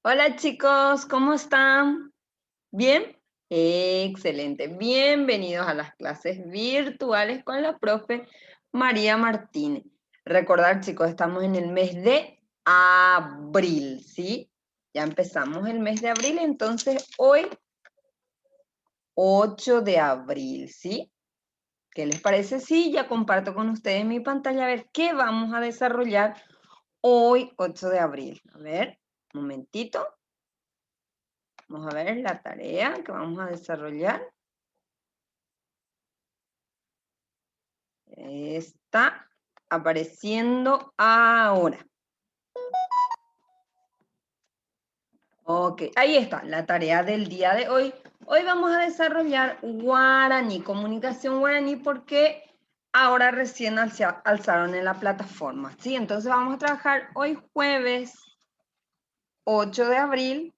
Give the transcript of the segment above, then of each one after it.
Hola chicos, ¿cómo están? ¿Bien? Excelente. Bienvenidos a las clases virtuales con la profe María Martínez. Recordar chicos, estamos en el mes de abril, ¿sí? Ya empezamos el mes de abril, entonces hoy 8 de abril, ¿sí? ¿Qué les parece? Sí, ya comparto con ustedes mi pantalla a ver qué vamos a desarrollar hoy 8 de abril. A ver, un momentito. Vamos a ver la tarea que vamos a desarrollar. Está apareciendo ahora. Ok, ahí está, la tarea del día de hoy. Hoy vamos a desarrollar guaraní, comunicación guaraní, porque ahora recién alzaron en la plataforma, ¿sí? Entonces vamos a trabajar hoy jueves 8 de abril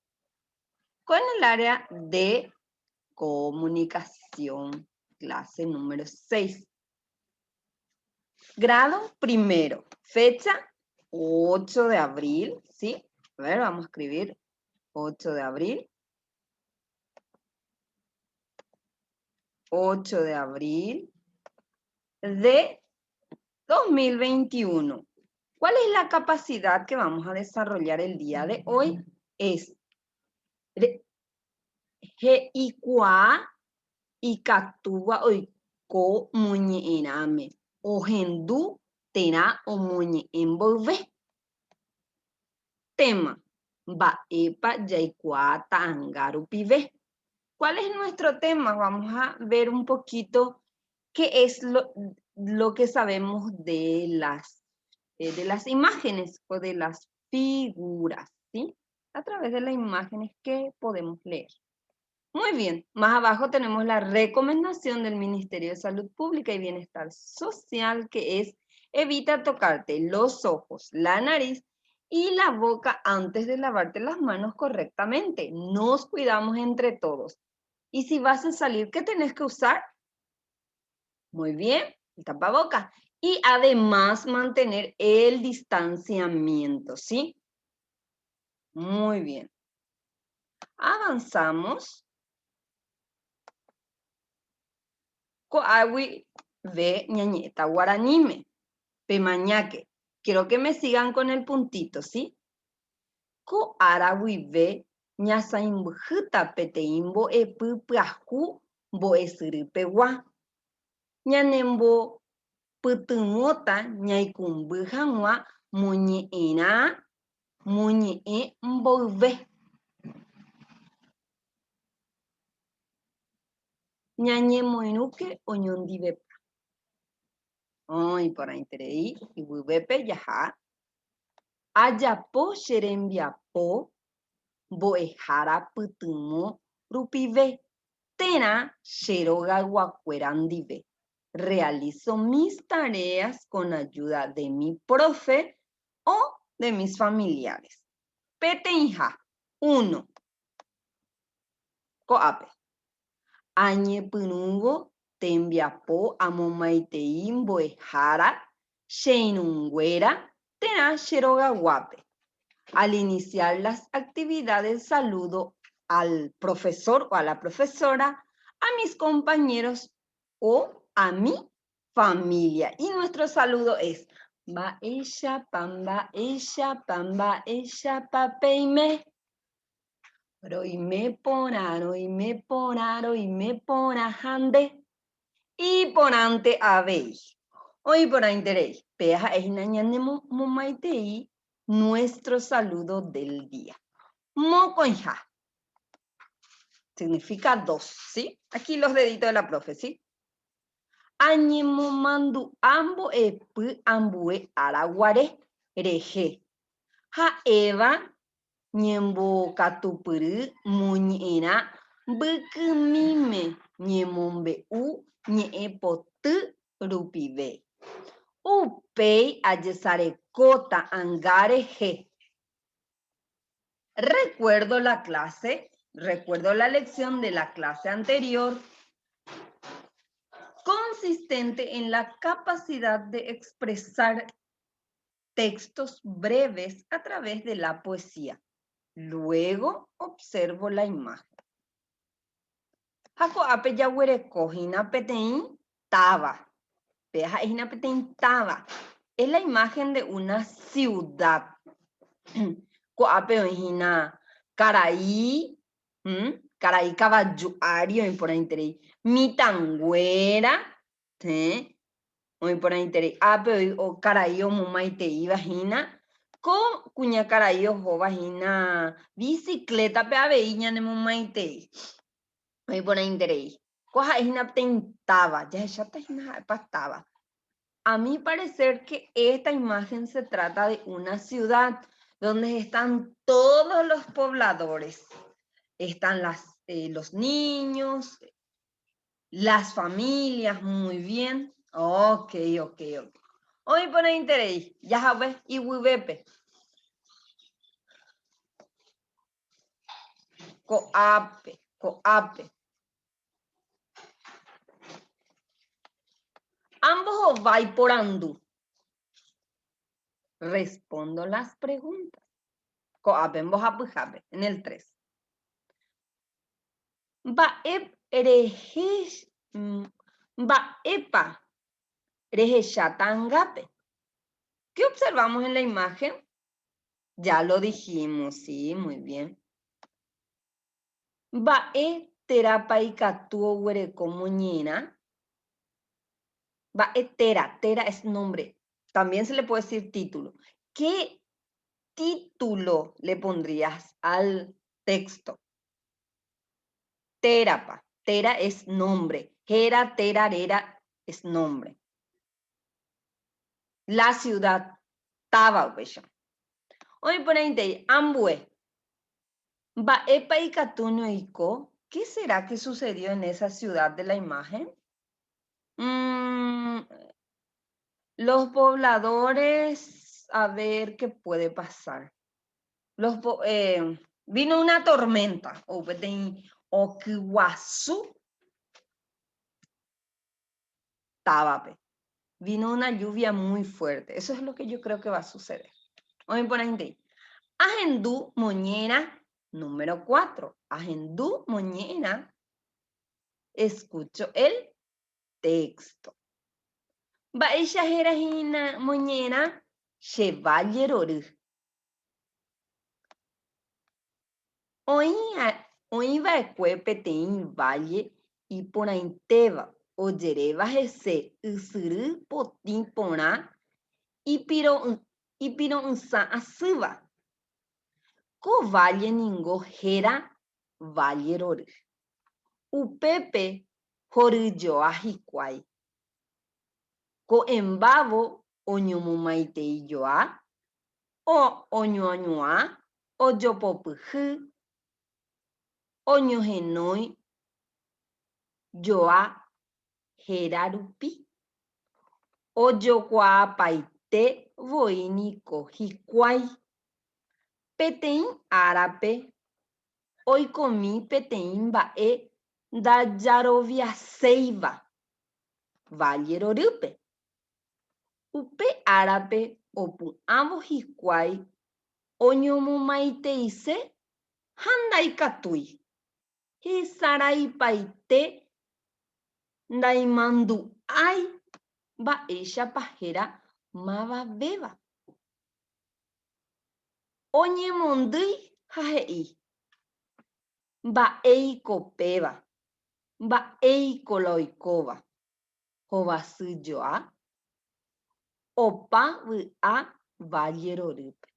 con el área de comunicación, clase número 6. Grado primero, fecha 8 de abril, ¿sí? A ver, vamos a escribir 8 de abril. 8 de abril de 2021. ¿Cuál es la capacidad que vamos a desarrollar el día de hoy? Es Ikua ikatua oiko muñeirame. Ojendu tena o muñeembolve. Tema. Baepa yaikua taangaru pive. ¿Cuál es nuestro tema? Vamos a ver un poquito qué es lo que sabemos de las imágenes o de las figuras, ¿sí? A través de las imágenes que podemos leer. Muy bien, más abajo tenemos la recomendación del Ministerio de Salud Pública y Bienestar Social, que es evita tocarte los ojos, la nariz y la boca antes de lavarte las manos correctamente. Nos cuidamos entre todos. Y si vas a salir, ¿qué tenés que usar? Muy bien, el tapabocas. Y además mantener el distanciamiento, ¿sí? Muy bien. Avanzamos. Coawi ve ñañeta guaranime. Pemañaque. Quiero que me sigan con el puntito, ¿sí? Coarawi ve ñasaimbujita peteimbo epypyahu mbo'esyrypegua. Ñanembo pytyvõta ñaikumby hag̃ua moñe'ẽrã moñe'ẽ mboyve. Ñañemoirũke oñondivepa. Iporãiterei yvyvépe jaha. Ajapo che rembiapo mbo'ehára pytyvõ rupive. Térã che rogayguakuéra ndive. Realizo mis tareas con ayuda de mi profe o de mis familiares. Peteĩha. 1. Ko'ápe. Añepyrũvo tembiapo amomaitei mbo'ehára che irũnguéra térã che rogaguápe. Al iniciar las actividades saludo al profesor o a la profesora, a mis compañeros o a mi familia. Y nuestro saludo es Mba'éicha papeime. Roime porã hande. Y porãnte avei. Hoy porãiterei. Pe ha'éhina ñanemomaitei nuestro saludo del día. Mokoiha. Significa 2, ¿sí? Aquí los deditos de la profe, ¿sí? Añemomandu'a mbo'epy ambue araguare rehe. Ha'éva ñembokatupyry moñe'ẽrã mbykymíme ñemombe'u ñe'ẽpoty rupive. Upéi ajesarekóta anga rehe. Recuerdo la clase, recuerdo la lección de la clase anterior, consistente en la capacidad de expresar textos breves a través de la poesía. Luego observo la imagen. Hako ape yaguereco hina petein taba. Peja hina petein taba. Es la imagen de una ciudad. Ko ape hina Caraí, Caraí caballuario en por ahí. Mitanguera, ¿sí? Hoy por ahí ape o Caraí o mumaite iba hina. Ko cuña Caraí o jova hina bicicleta pe aveiña ne mumaite. Hoy por ahí Coja hina tentaba, ya está hina pastaba. A mi parecer que esta imagen se trata de una ciudad donde están todos los pobladores. Están los niños, las familias, muy bien. Ok. Hoy por ahí ya sabes, y huivepe. Coape. Ambos o vai por andú. Respondo las preguntas. Coape, en en el 3. Epa, tangape. ¿Qué observamos en la imagen? Ya lo dijimos, sí, muy bien. Terapaikatuo huereco muñena. Tera es nombre. También se le puede decir título. ¿Qué título le pondrías al texto? Terapa. Tera es nombre. Gera, terarera es nombre. La ciudad. Taba, hoy por ahí, ambue. Epa y Catuño y Co. ¿Qué será que sucedió en esa ciudad de la imagen? Los pobladores, a ver qué puede pasar. Vino una tormenta, o Kiwasu, Tabape. Vino una lluvia muy fuerte. Eso es lo que yo creo que va a suceder. Hoy por ahí. Agendú moñera número 4. Agendú moñera. Escucho el texto. Baisha hina moñera chevalleroru. Hoy va a cuepetein valle y por ahí teba. Oyereva ese usuru potin pona y piro unsa asuba. Ko valle ningo jera valleroru. Upepe joruyo ajikwai. Ko embabo oñomumaitei yoa, o oñoañoa, o yopopuju, oñohenoi yoa herarupi, o yokuaapaite voiniko hikuai. Petein árape, oikomi petein mba'e ndajaroviaséiva vallerorýpe. Upe árape opu'ãvo hikuái oñomomaiteise ha ndaikatúi. Hesaraipaite ndaimandu'ái mba'éichapa héra mavavéva. Oñemondýi ha he'i. Mba'éiko péva. Mba'éiko la oikóva. Hovasyjoa. Opa vy'a vallerorýpe.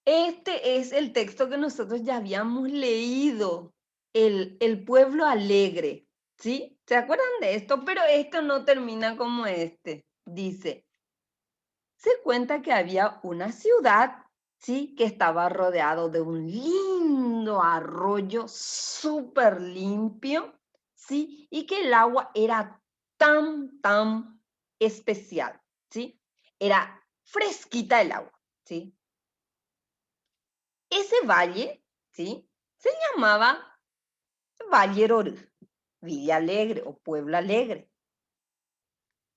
Este es el texto que nosotros ya habíamos leído, el pueblo alegre, ¿sí? ¿Se acuerdan de esto? Pero esto no termina como este. Dice, se cuenta que había una ciudad, ¿sí? Que estaba rodeado de un lindo arroyo súper limpio, ¿sí? Y que el agua era tan especial, ¿sí? Era fresquita el agua, ¿sí? Ese valle, ¿sí? Se llamaba Valleroru, Villa Alegre o Pueblo Alegre.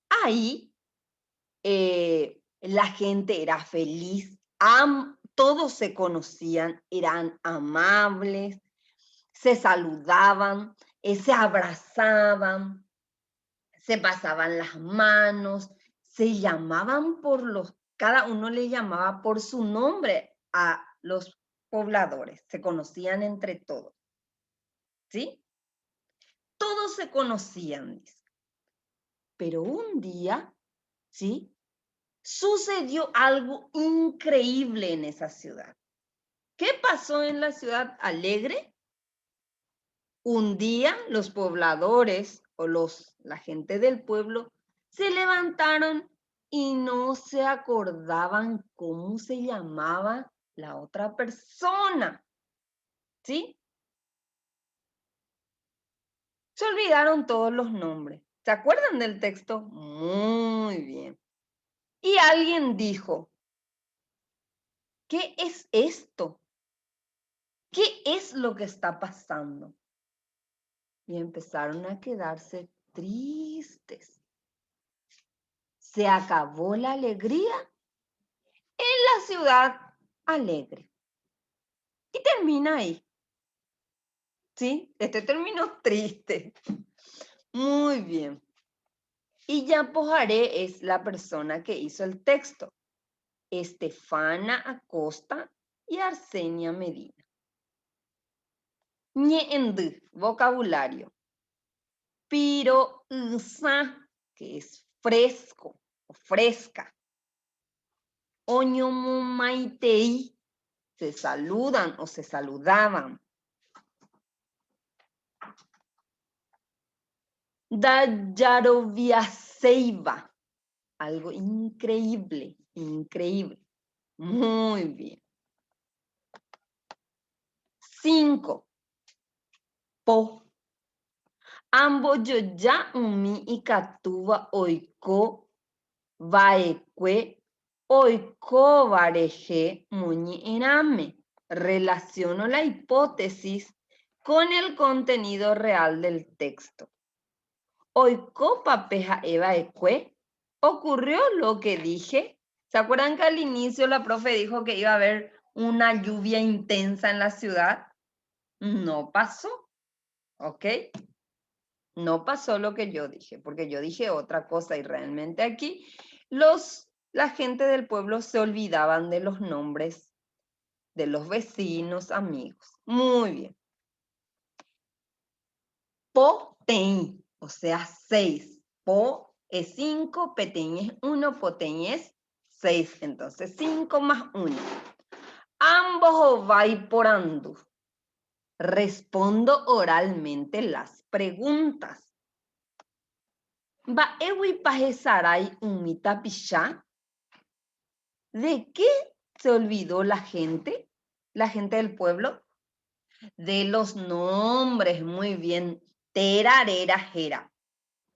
Ahí la gente era feliz, todos se conocían, eran amables, se saludaban, se abrazaban, se pasaban las manos, se llamaban cada uno le llamaba por su nombre a los pobladores, se conocían entre todos, ¿sí? Todos se conocían, dice. Pero un día, ¿sí? Sucedió algo increíble en esa ciudad. ¿Qué pasó en la ciudad alegre? Un día los pobladores o la gente del pueblo se levantaron y no se acordaban cómo se llamaba la otra persona, ¿sí? Se olvidaron todos los nombres. ¿Se acuerdan del texto? Muy bien. Y alguien dijo, ¿qué es esto? ¿Qué es lo que está pasando? Y empezaron a quedarse tristes. Se acabó la alegría en la ciudad alegre. Y termina ahí. ¿Sí? Este terminó triste. Muy bien. Y ya Pojaré es la persona que hizo el texto. Estefana Acosta y Arsenia Medina. Ñeendü, vocabulario. Piro que es fresco o fresca. Oñomumaitei, se saludan o se saludaban. Dayaroviaceiba, algo increíble, increíble. Muy bien. 5. Po. Amboyoya umi ikatuba oiko vaekue oiko vareje muñi ename. Relaciono la hipótesis con el contenido real del texto. Oiko papeja eva ekue. Ocurrió lo que dije. ¿Se acuerdan que al inicio la profe dijo que iba a haber una lluvia intensa en la ciudad? No pasó, ¿ok? No pasó lo que yo dije, porque yo dije otra cosa y realmente aquí la gente del pueblo se olvidaban de los nombres de los vecinos, amigos. Muy bien. Poten, o sea, 6. Po es 5, peten es 1, poten es 6. Entonces, 5 más 1. Ambos vai por andu. Respondo oralmente las preguntas. Va ewi pajesaray umita pisha. ¿De qué se olvidó la gente del pueblo? De los nombres, muy bien. Terarera jera.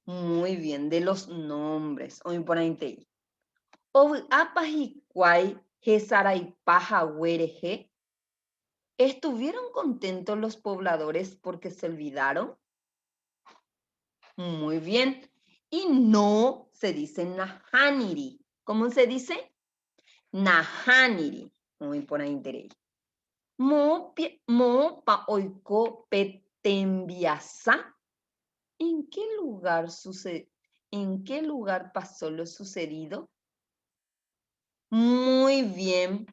Muy bien, de los nombres. Hoy por ahí. Ovi apajicuay jesaray paja huereje. ¿Estuvieron contentos los pobladores porque se olvidaron? Muy bien. Y no se dice nahaniri. ¿Cómo se dice? Nahaniri. Muy por ahí interés. Mo pa oiko petembiasa. ¿En qué lugar pasó lo sucedido? Muy bien.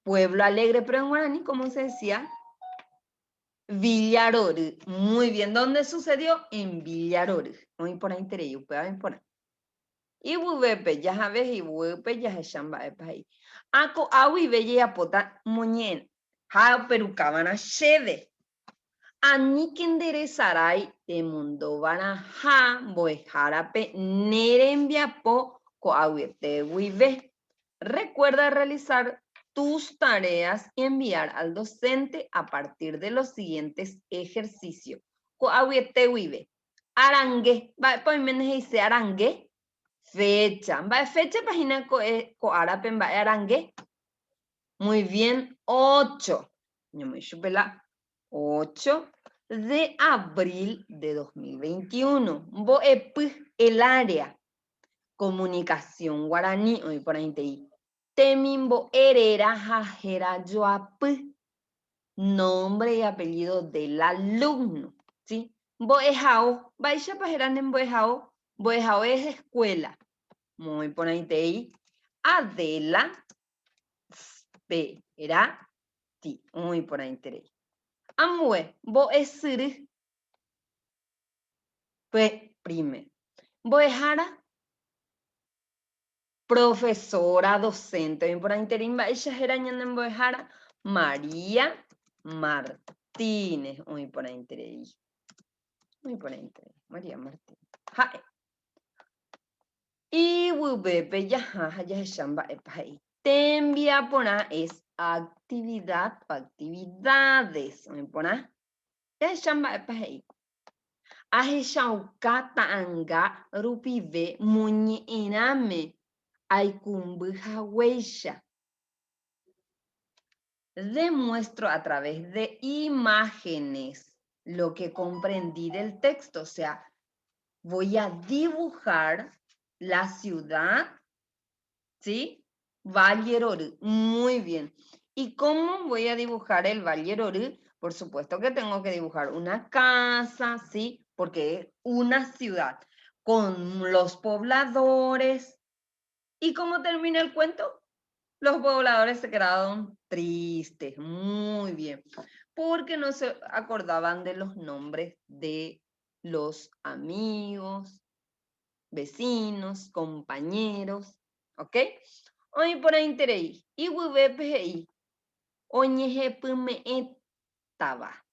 Pueblo alegre, pero en guaraní, ¿cómo se decía? Villaroro. Muy bien. ¿Dónde sucedió? En Villaroro. Muy por ahí interés. Yo puedo por ahí. Y vuelve ya sabes y vuelve ya se llama de país. Ako awi belle ya pota muñen. Ha perucabana shede. Ani que enderezarai de mundo vana ha boejarape nerembia po ko awi te vive. Recuerda realizar tus tareas y enviar al docente a partir de los siguientes ejercicios. Ko awi te vive. Arangue. Va, pues me dice arangue. Fecha. Fecha página ko árape arangue. Muy bien. 8. 8 de abril de 2021. El área. comunicación guaraní, hoy por ahí te di. Temimbo herera jajera yoapı, nombre y apellido del alumno, ¿sí? Boejao, vaya pajeran en Boejao, Boejao es escuela, muy por ahí te di. Adela, espera, ti, muy por ahí te di. Amue, boesir, pues primero. Boejara, profesora, docente, muy por ahí te di. Vaya jerañan en Boejara, María Martínez, muy por ahí te di. Muy por ahí te di. María Martínez. Jae. Y Wubepe ya shamba epai. Tembia pona es actividad o actividades. Me pona. Ya shamba epai. Ahe shaukata anga rupive muñe iname. Aikumbu haweisha. Demuestro a través de imágenes lo que comprendí del texto. O sea, voy a dibujar la ciudad, ¿sí? Valleroru, muy bien. ¿Y cómo voy a dibujar el Valleroru? Por supuesto que tengo que dibujar una casa, ¿sí? Porque es una ciudad con los pobladores. ¿Y cómo termina el cuento? Los pobladores se quedaron tristes, muy bien, porque no se acordaban de los nombres de los amigos, vecinos, compañeros, ¿ok? Hoy por ahí interei, y WPGI, oñejepume etaba.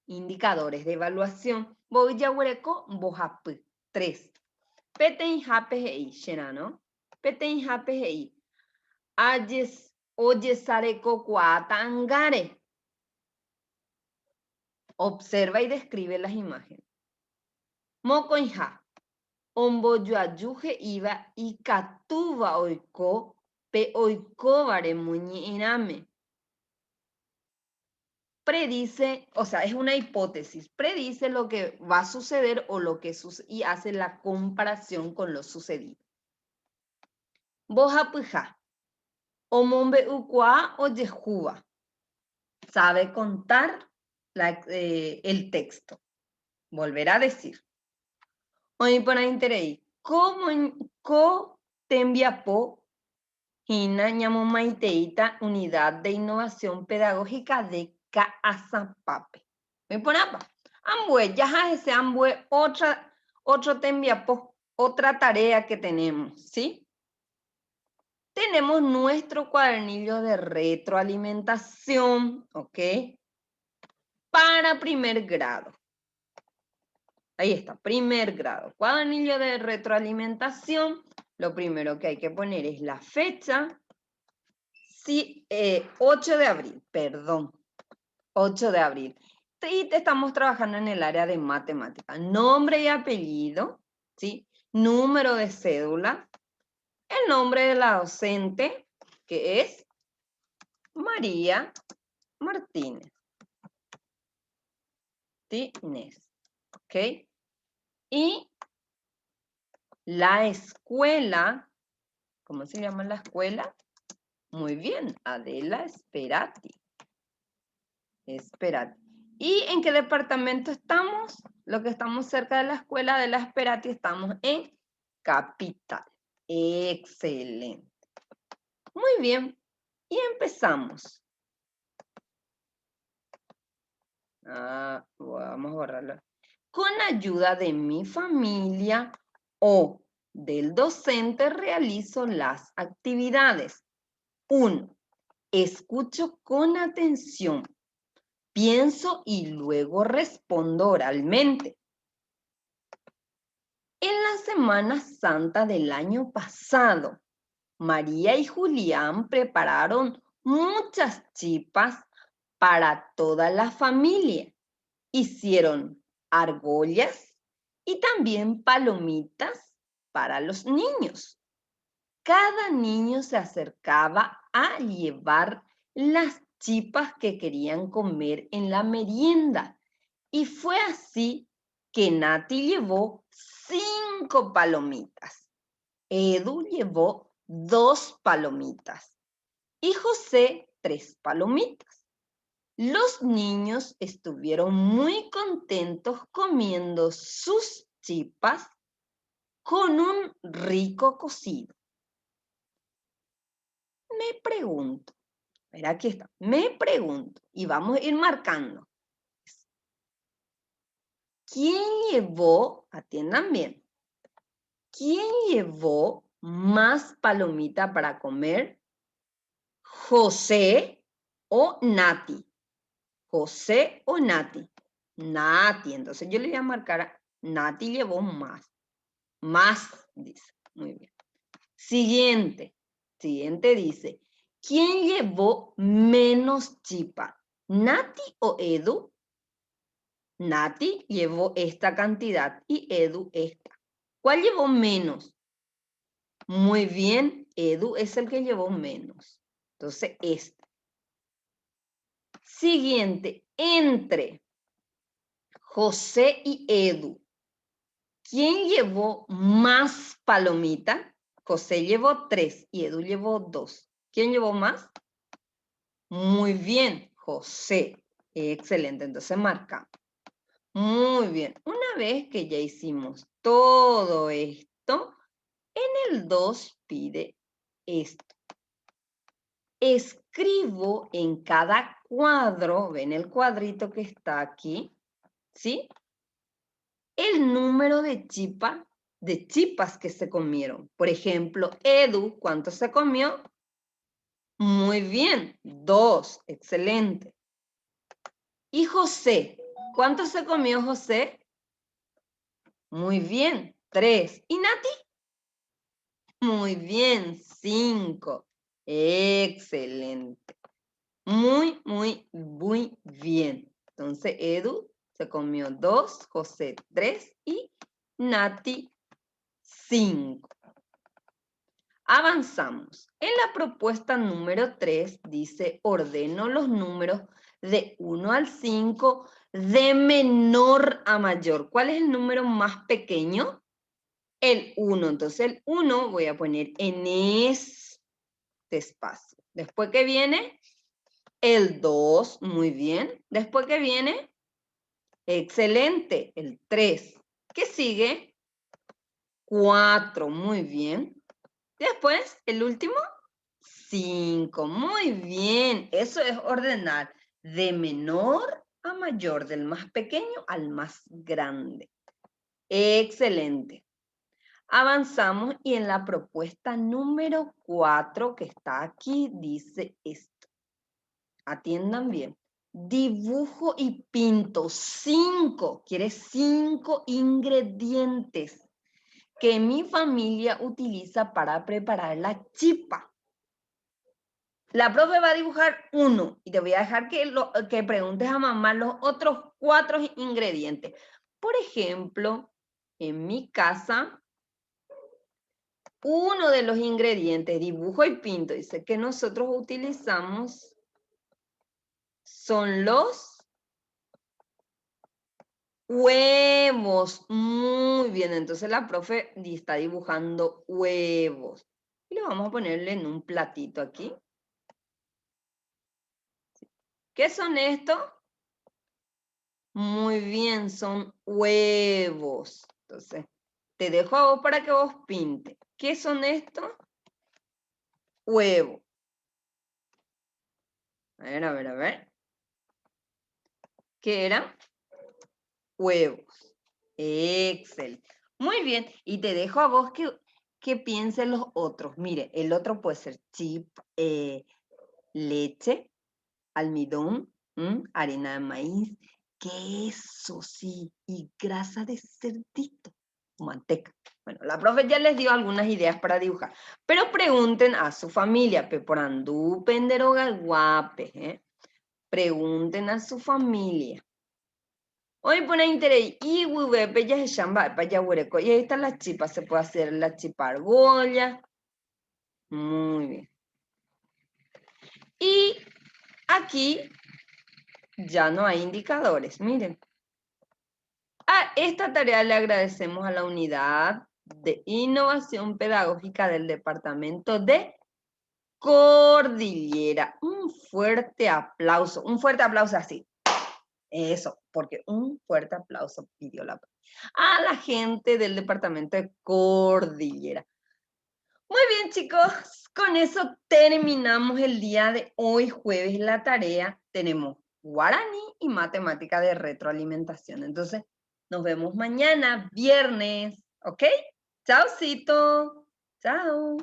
Indicadores de evaluación, voy a hueco, bojap, 3. Peten HPGI, ¿no? Peten HPGI. Ayes, oye sareko kuatangare. Observa y describe las imágenes. Mokoinha. Omboyoayuje iba y katuba oiko pe oiko vare muñi iname. Predice, o sea, es una hipótesis, predice lo que va a suceder o lo que sucede y hace la comparación con lo sucedido. Bojapuja. Omombe ukua o yehuba. Sabe contar el texto. Volverá a decir. Hoy para interei. ¿Cómo te envía po Hina Ñamomaiteita, Unidad de Innovación Pedagógica de Caazapape? Me pone apa. Ambue, ya ese ambue, otro te envía po, otra tarea que tenemos, ¿sí? Tenemos nuestro cuadernillo de retroalimentación, ¿ok? Para primer grado. Ahí está, primer grado. Cuadernillo de retroalimentación. Lo primero que hay que poner es la fecha. Sí, 8 de abril, perdón. 8 de abril. Y estamos trabajando en el área de matemática. Nombre y apellido, ¿sí? Número de cédula. El nombre de la docente, que es María Martínez. ¿Ok? Y la escuela, ¿cómo se llama la escuela? Muy bien, Adela Esperati. Esperati. ¿Y en qué departamento estamos? Lo que estamos cerca de la escuela de la Esperati, estamos en Capital. Excelente. Muy bien. Y empezamos. Vamos a borrarlo. Con ayuda de mi familia o del docente realizo las actividades. 1. Escucho con atención. Pienso y luego respondo oralmente. En la Semana Santa del año pasado, María y Julián prepararon muchas chipas para toda la familia. Hicieron argollas y también palomitas para los niños. Cada niño se acercaba a llevar las chipas que querían comer en la merienda. Y fue así que Nati llevó 5 palomitas. Edu llevó 2 palomitas y José 3 palomitas. Los niños estuvieron muy contentos comiendo sus chipas con un rico cocido. Me pregunto, mira aquí está, me pregunto, y vamos a ir marcando. ¿Quién llevó, atiendan bien, quién llevó más palomita para comer? ¿José o Nati? ¿José o Nati? Nati, entonces yo le voy a marcar a Nati llevó más. Más, dice. Muy bien. Siguiente. Siguiente dice, ¿quién llevó menos chipa? ¿Nati o Edu? Nati llevó esta cantidad y Edu esta. ¿Cuál llevó menos? Muy bien, Edu es el que llevó menos. Entonces, esta. Siguiente, entre José y Edu. ¿Quién llevó más palomita? José llevó 3 y Edu llevó 2. ¿Quién llevó más? Muy bien, José. Excelente, entonces marcamos. Muy bien, una vez que ya hicimos todo esto, en el 2 pide esto. Escribo en cada cuadro, ven el cuadrito que está aquí, ¿sí? El número de chipas que se comieron. Por ejemplo, Edu, ¿cuánto se comió? Muy bien, 2, excelente. Y José, ¿cuánto se comió José? Muy bien, 3. ¿Y Nati? Muy bien, 5. Excelente. Muy, muy, muy bien. Entonces, Edu se comió 2, José 3 y Nati 5. Avanzamos. En la propuesta número 3 dice, ordeno los números de 1 al 5 de menor a mayor. ¿Cuál es el número más pequeño? El 1. Entonces el 1 voy a poner en este espacio. Después que viene el 2, muy bien. Después que viene, excelente, el 3. ¿Qué sigue? 4, muy bien. Después, el último, 5. Muy bien. Eso es ordenar de menor a mayor, del más pequeño al más grande. Excelente. Avanzamos y en la propuesta número 4 que está aquí dice esto. Atiendan bien. Dibujo y pinto 5. Quiere 5 ingredientes que mi familia utiliza para preparar la chipa. La profe va a dibujar 1 y te voy a dejar que preguntes a mamá los otros 4 ingredientes. Por ejemplo, en mi casa, uno de los ingredientes, dibujo y pinto, dice que nosotros utilizamos son los huevos. Muy bien, entonces la profe está dibujando huevos. Y le vamos a ponerle en un platito aquí. ¿Qué son estos? Muy bien, son huevos. Entonces, te dejo a vos para que vos pintes. ¿Qué son estos? Huevos. A ver, a ver, a ver. ¿Qué eran? Huevos. Excelente. Muy bien. Y te dejo a vos que piensen los otros. Mire, el otro puede ser chip, leche, almidón, harina de maíz, queso, sí, y grasa de cerdito, manteca. Bueno, la profe ya les dio algunas ideas para dibujar, pero pregunten a su familia, peporandú, penderoga, guape, pregunten a su familia. Hoy pone interés, y huepe ya se llama, para huereco, y ahí están las chipas, se puede hacer la chipa argolla. Muy bien. Y aquí ya no hay indicadores, miren. A esta tarea le agradecemos a la unidad de Innovación Pedagógica del Departamento de Cordillera. Un fuerte aplauso así. Eso, porque un fuerte aplauso pidió a la gente del Departamento de Cordillera. Muy bien, chicos, con eso terminamos el día de hoy, jueves, la tarea. Tenemos guaraní y matemática de retroalimentación. Entonces, nos vemos mañana, viernes, ¿ok? Chaucito. Chao.